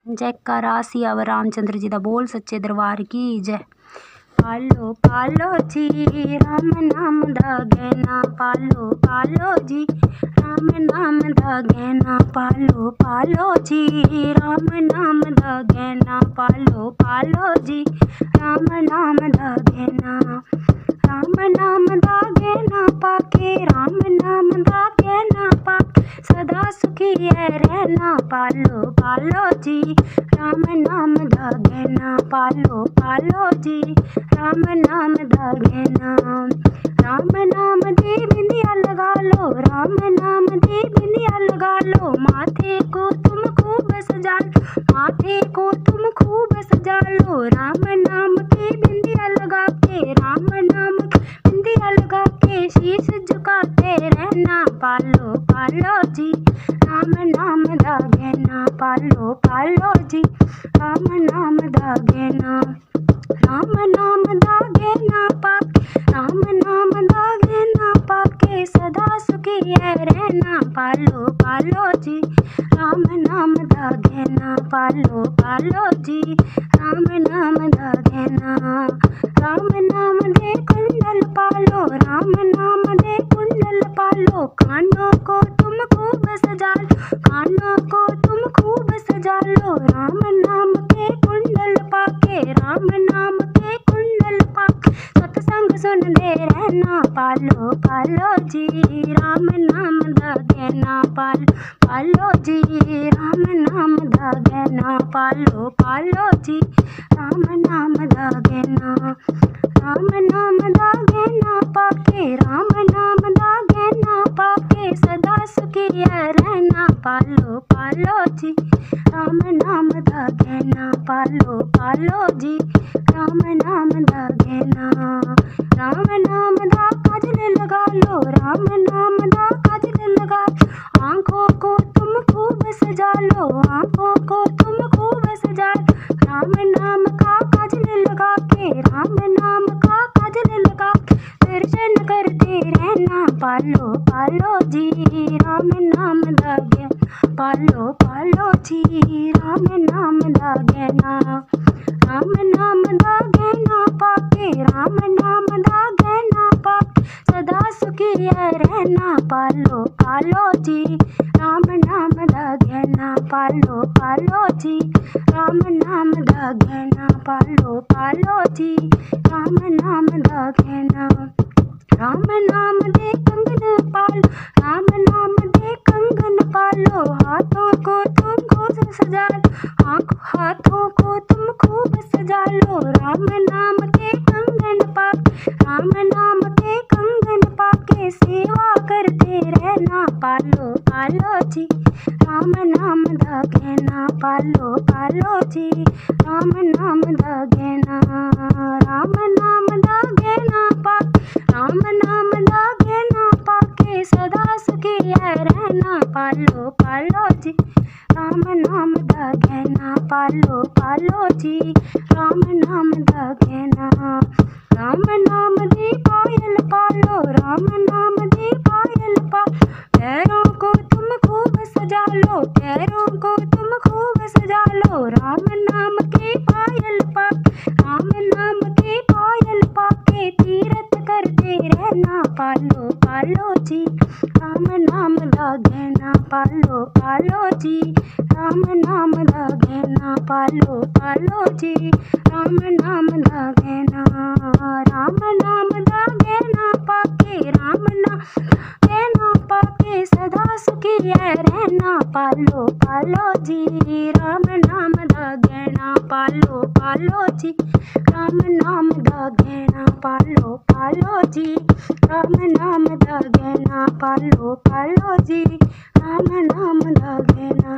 जयकारा सियावर रामचंद्र जी दा बोल सच्चे दरबार की जय। पालो पालो जी राम नाम दा गहना, पालो पालो जी राम नाम दा गहना, पालो पालो जी राम नाम दा गहना, पालो पालो जी राम नाम दा गहना। राम नाम दा गहना पाके, राम नाम दा गहना पाके सदा सुखी है रहना, पालो पालो जी राम नाम दा गहना, पालो पालो जी राम नाम दा गहना। राम नाम दी बिंदिया लगा लो, राम नाम दी बिंदिया लगा लो, माथे को तुम खूब सजा लो, माथे को तुम खूब सजा लो, राम नाम की बिंदिया लगा के, राम नाम की बिंदिया लगा के शीश झुकाते रहना, पालो पालो जी राम नाम दा गहना, पालो पालो जी राम नाम दा गहना। राम नाम दा गहना पाके, राम नाम दा गहना पाके सदा सुखी है रहना, पालो पालो जी राम नाम दा गहना, पालो पालो जी राम नाम दा गहना। राम नाम दे कुंडल पालो, राम नाम दे कुंडल पालो, कानों को तुम खूब सजा लो, कानों को तुम खूब सजा लो, राम नाम के कुंडल पाके, राम नाम के कुंडल पाके सत्संग सुनते रहना, पालो पालो जी राम नाम दा गहना, पालो पालो जी राम नाम दा गहना, पालो पालो जी राम नाम दा गहना। राम नाम दा गहना पाके, राम नाम दा गहना पाके सदा सुखी है रहना, पालो पालो जी राम नाम दा गहना, पालो पालो जी राम नाम दा गहना। राम नाम दा काजल लगा लो, राम नाम दा काजल लगा लो, आंखों को तुम खूब सजा लो, आंखों को तुम खूब सजा लो, राम नाम का काजल लगा के, राम नाम का काजल लगा के दर्शन करते रहना, पालो पालो जी राम नाम दा गहना, पालो पालो जी राम नाम दा गहना। राम नाम दा गहना पाके, राम नाम दा गहना पाके सदा सुखी है रहना, पालो पालो जी राम नाम दा गहना, पालो पालो जी राम नाम दा गहना, पालो पालो जी राम नाम दा गहना। राम नाम दे कंगन पालो, राम नाम दे कंगन पालो, हाथों को तुम खूब सजा लो, हाथों को तुम खूब सजा लो, राम नाम के कंगन पाके, राम नाम के कंगन पाके सेवा करते रहना, पालो पालो जी राम नाम दा गहना, पालो पालो जी राम नाम दा गहना। राम नाम दा गहना पाके, राम नाम दा गहना पाके सदा सुखी है रहना, पालो पालो जी राम नाम दा गहना, पालो पालो जी राम नाम दा गहना। राम नाम दी पायल पालो, राम नाम दी पायल पालो, पैरों को तुम खूब सजा लो, पैरों को तुम खूब सजा लो, राम नाम की पायल पाके, राम नाम की पायल पाके तीरथ करते रहना, पालो पालो जी राम नाम दा गहना, पालो पालो जी राम नाम दा गहना, पालो पालो जी राम नाम दा गहना। राम नाम दा गहना पाके, राम नाम गहना पाके सदा सुखी है रहना, पालो पालो जी राम नाम दा गहना, पालो पालो जी राम नाम दा गहना, पालो पालो जी राम नाम दा गहना, पालो पालो जी राम नाम दा गहना।